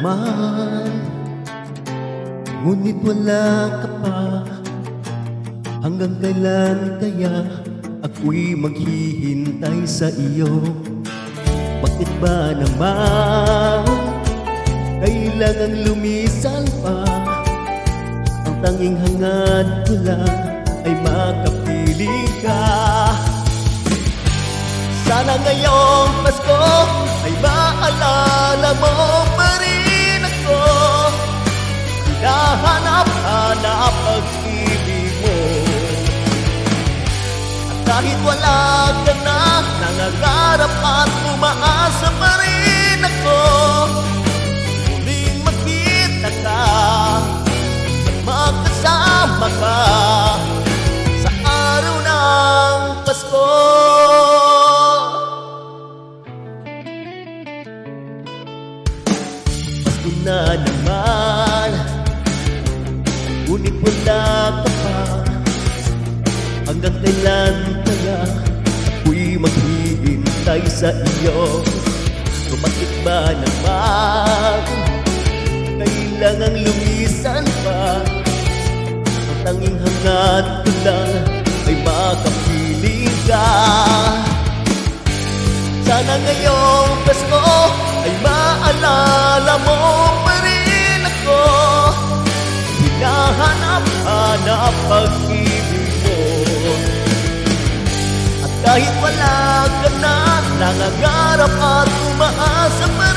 naman, ngunit wala ka pa. Hanggang kailan kaya ako'y maghihintay sa iyo? Bakit ba naman kailangang lumisan pa? Ang tanging hangad ko lang ay makapiling ka. Sana ngayong Pasko ay maalala mo pa rin ako. Hinahanap-hanap pag-ibig mo. At kahit wala ka na, nangangarap at umaasa pa rin ako. Muling makita ka at magkasama ka sa araw ng Pasko. Pasko na naman, ngunit wala ka pa. Hanggang kailan kaya ako'y maghihintay sa iyo? Bakit ba naman kailangang lumisan pa? Ang tanging hangad ko lang ay makapiling ka. Sana ngayong Pasko ay maalala mo pa rin ako. Hinahanap-hanap pag-ibig mo. At kahit wala ka na, nangangarap at umaasa pa